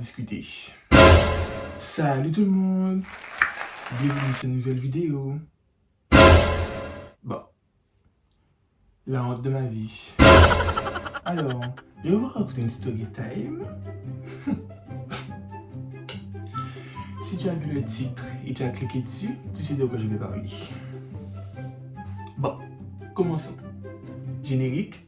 discuter. Salut tout le monde, bienvenue sur une nouvelle vidéo. Bon, la honte de ma vie. Alors, je vais vous raconter une story time. Si tu as vu le titre et tu as cliqué dessus, tu sais de quoi je vais parler. Bon, commençons. Générique.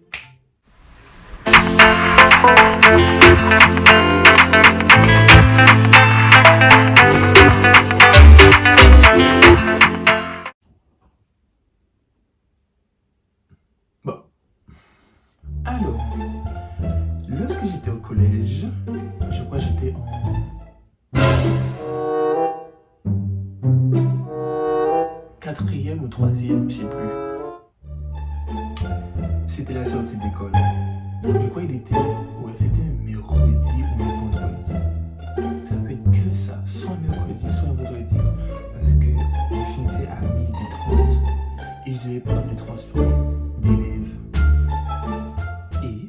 Bon. Alors, lorsque j'étais au collège, je crois que j'étais en 4e ou 3e, je sais plus. C'était la sortie d'école. Je crois qu'il était, c'était un mercredi ou un vendredi. Ça peut être que ça, soit un mercredi, soit un vendredi. Parce que je finissais à 12h30 et je devais prendre le transport d'élèves. Et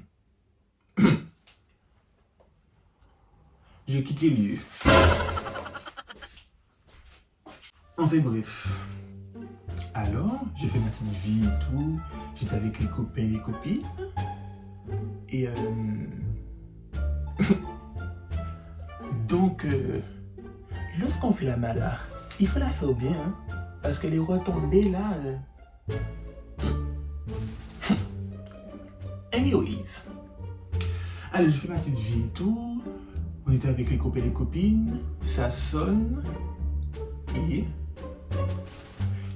je quitte les lieux. Enfin bref. Alors, j'ai fait ma petite vie et tout. J'étais avec les copains et les copines. Et donc, lorsqu'on fait la mala, il faut la faire bien, hein, parce que les retombées là. Anyways, alors je fais ma petite vie et tout. On était avec les copains et les copines. Ça sonne. Et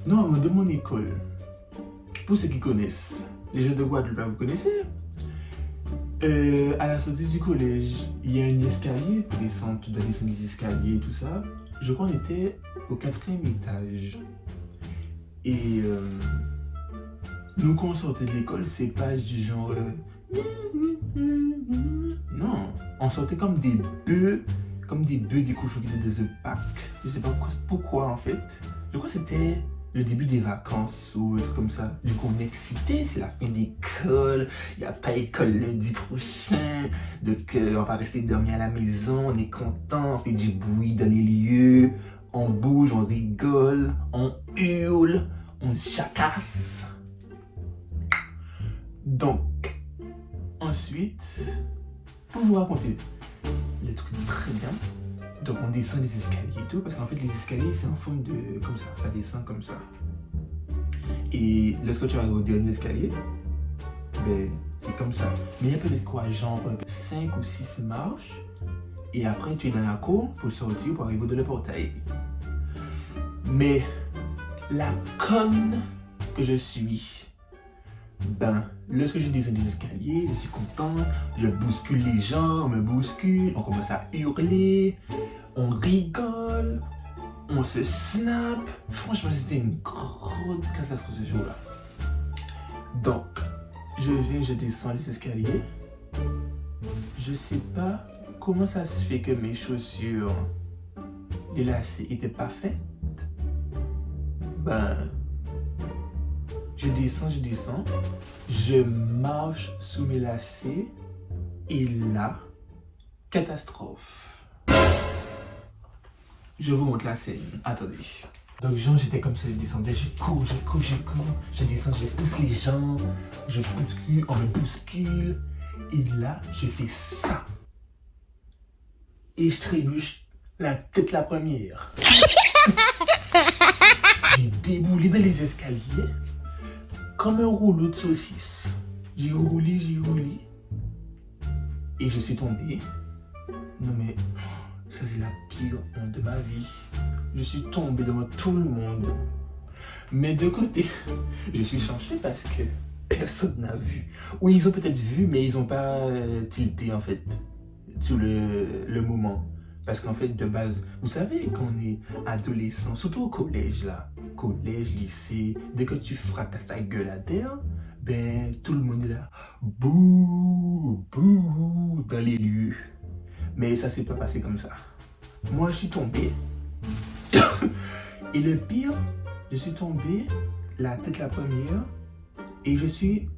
non, de mon école. Pour ceux qui connaissent, les jeunes de Guadeloupe, vous connaissez. À la sortie du collège, il y a un escalier pour descendre, tu dois descendre les escaliers et tout ça. Je crois qu'on était au 4e étage. Et nous, quand on sortait de l'école, c'est pas du genre. Non, on sortait comme des bœufs des cochons qui étaient des œufs Pâques. Je sais pas pourquoi en fait. Je crois que c'était le début des vacances ou un truc comme ça. Du coup, on est excité, c'est la fin d'école, il n'y a pas école lundi prochain, donc on va rester dormir à la maison, on est content, on fait du bruit dans les lieux, on bouge, on rigole, on hurle, on se jacasse. Donc, ensuite, pour vous raconter le truc très bien, donc on descend les escaliers et tout, parce qu'en fait les escaliers c'est en forme de, comme ça descend comme ça. Et lorsque tu arrives au dernier escalier, ben c'est comme ça. Mais il y a peut-être quoi, genre 5 ou 6 marches, et après tu es dans la cour pour sortir, pour arriver dans le portail. Mais la conne que je suis, ben, lorsque je descends les escaliers, je suis content, je bouscule les gens, on me bouscule, on commence à hurler, on rigole, on se snap. Franchement, c'était une grande catastrophe ce jour-là. Donc, je descends les escaliers. Je sais pas comment ça se fait que mes chaussures, les lacets, étaient pas faites. Ben, je descends, je marche sous mes lacets et là, catastrophe. Je vous montre la scène, attendez. Donc genre j'étais comme ça, je descendais, je cours, je descends, je pousse les gens, je bouscule, on me bouscule et là, je fais ça. Et je trébuche la tête la première. J'ai déboulé dans les escaliers comme un rouleau de saucisse. J'ai roulé. Et je suis tombé. Non mais, ça c'est la pire honte de ma vie. Je suis tombé devant tout le monde. Mais de côté, je suis chanceux parce que personne n'a vu. Ou ils ont peut-être vu, mais ils n'ont pas tilté en fait, sur le moment. Parce qu'en fait, de base, vous savez, quand on est adolescent, surtout au collège là, collège, lycée, dès que tu fracasses ta gueule à terre, ben tout le monde est là, bouh, bouh, dans les lieux. Mais ça s'est pas passé comme ça. Moi, je suis tombé. Et le pire, je suis tombé, la tête la première, et je suis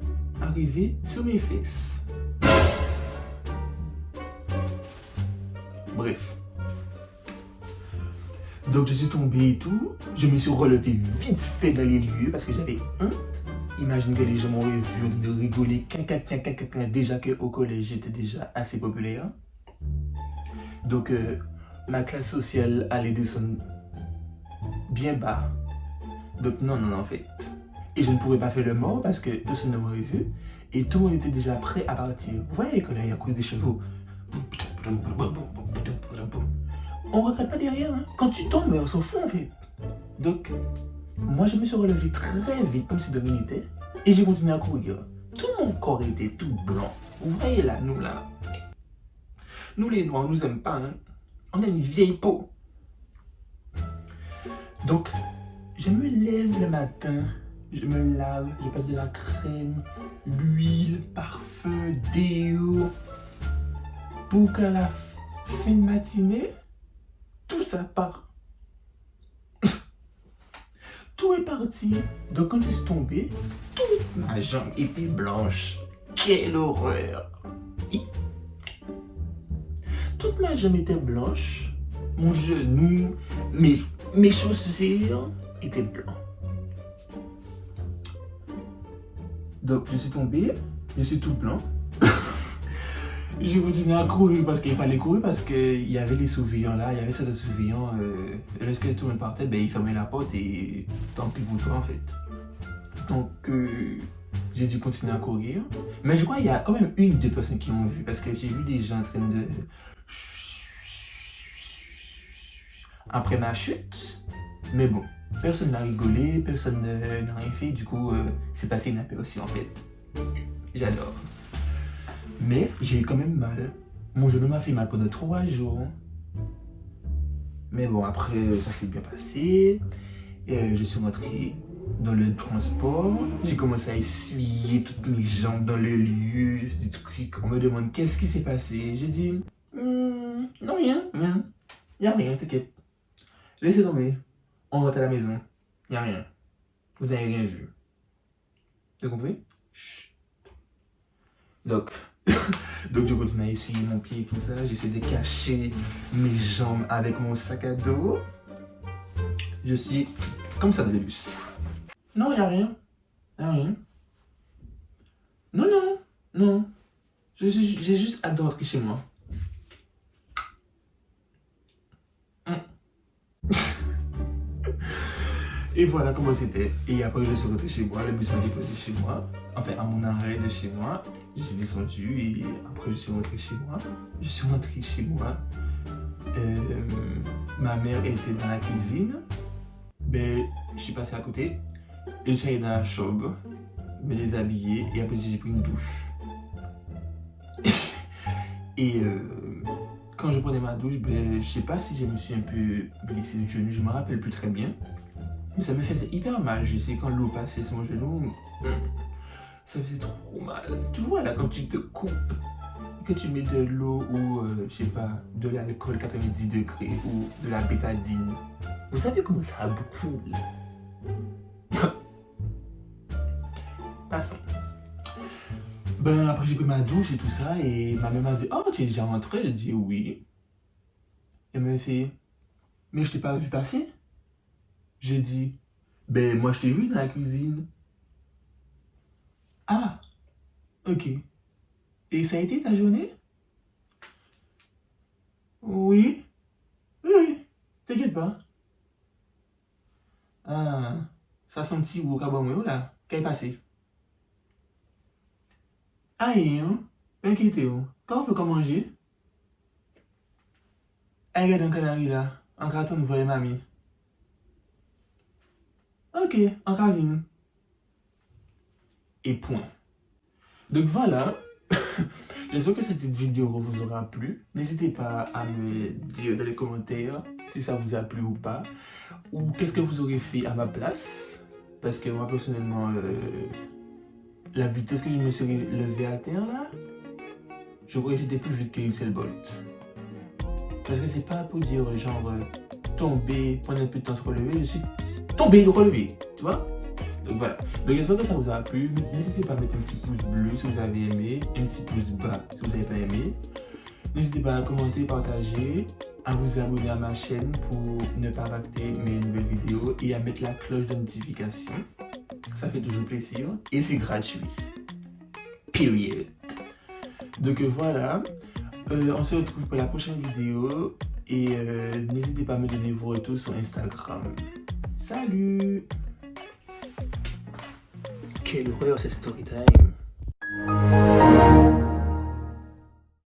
arrivé sur mes fesses. Bref. Donc je suis tombé et tout. Je me suis relevé vite fait dans les lieux parce que j'avais honte. Imagine que les gens m'auraient vu de rigoler déjà qu'au collège j'étais déjà assez populaire. Donc ma classe sociale allait descendre bien bas. Donc non en fait. Et je ne pourrais pas faire le mort parce que personne ne m'aurait vu. Et tout le monde était déjà prêt à partir. Vous voyez qu'on a à cause des chevaux. On ne regrette pas derrière. Hein. Quand tu tombes, on s'en fout en fait. Donc, moi je me suis relevé très vite comme si de rien n'était. Et j'ai continué à courir. Tout mon corps était tout blanc. Vous voyez là, nous là. Nous les noirs, on nous aime pas. Hein. On a une vieille peau. Donc, je me lève le matin. Je me lave, je passe de la crème, l'huile, parfum, déo. Pour qu'à la fin de matinée, tout ça part. Tout est parti. Donc quand je suis tombé, toute ma jambe était blanche. Quelle horreur! Toute ma jambe était blanche. Mon genou, mes chaussures étaient blancs. Donc je suis tombé, je suis tout blanc. J'ai continué à courir parce qu'il fallait courir parce qu'il y avait les surveillants là, il y avait certains surveillants. Lorsque tout le monde partait, ils fermaient la porte et tant pis pour toi en fait. Donc j'ai dû continuer à courir. Mais je crois qu'il y a quand même une ou deux personnes qui m'ont vu parce que j'ai vu des gens en train de... Après ma chute. Mais bon. Personne n'a rigolé, personne n'a rien fait, du coup, c'est passé inaperçu en fait. J'adore. Mais j'ai eu quand même mal. Mon genou m'a fait mal pendant 3 jours. Mais bon, après, ça s'est bien passé. Je suis rentré dans le transport. J'ai commencé à essuyer toutes mes jambes dans le lieu. Des trucs. On me demande qu'est-ce qui s'est passé. J'ai dit, non, rien. Il n'y a rien, t'inquiète. Laissez tomber. On rentre à la maison. Il n'y a rien. Vous n'avez rien vu. Vous comprenez? Chut. Donc, je continue à essuyer mon pied et tout ça. J'essaie de cacher mes jambes avec mon sac à dos. Je suis comme ça de début. Non, il n'y a rien. Il n'y a rien. Non. J'ai juste hâte de rentrer chez moi. Et voilà comment c'était. Et après, je suis rentré chez moi. Le bus m'a déposé chez moi. Enfin, à mon arrêt de chez moi. Je suis descendu et après, je suis rentré chez moi. Ma mère était dans la cuisine. Ben, je suis passé à côté. Et je suis allé dans la chambre, me déshabiller. Et après, j'ai pris une douche. Et quand je prenais ma douche, ben, je sais pas si je me suis un peu blessé le genou. Je me rappelle plus très bien. Mais ça me faisait hyper mal. Je sais quand l'eau passait sur mon genou, ça faisait trop mal. Tu vois là quand tu te coupes, que tu mets de l'eau ou je sais pas, de l'alcool 90 degrés ou de la bétadine. Vous savez comment ça brûle? Passons. Ben après j'ai pris ma douche et tout ça et ma mère m'a dit, oh tu es déjà rentré? Je dis oui. Elle m'a fait, mais je t'ai pas vu passer. J'ai dit, ben moi je t'ai vu dans la cuisine. Ah, ok. Et ça a été ta journée? Oui, t'inquiète pas. Ah, ça sent petit ou cabamoué là, qu'est-ce qui est passé? Ah, inquiétez-vous. Quand on fait comment manger? Ah, regarde un canari là, en carton de voyer mamie. Ok, en ravine. Et point. Donc voilà. J'espère que cette vidéo vous aura plu. N'hésitez pas à me dire dans les commentaires si ça vous a plu ou pas. Ou qu'est-ce que vous aurez fait à ma place. Parce que moi personnellement, la vitesse que je me suis levé à terre là, je crois que j'étais plus vite que Usain Bolt. Parce que c'est pas pour dire genre tomber, prendre un peu de temps à se relever, je suis tombé et relevé, tu vois. Donc voilà, donc j'espère que ça vous a plu. N'hésitez pas à mettre un petit pouce bleu si vous avez aimé, un petit pouce bas si vous n'avez pas aimé. N'hésitez pas à commenter, partager, à vous abonner à ma chaîne pour ne pas rater mes nouvelles vidéos et à mettre la cloche de notification. Ça fait toujours plaisir et c'est gratuit. Period. Donc voilà, on se retrouve pour la prochaine vidéo et n'hésitez pas à me donner vos retours sur Instagram. Salut! Quelle horreur, c'est story time!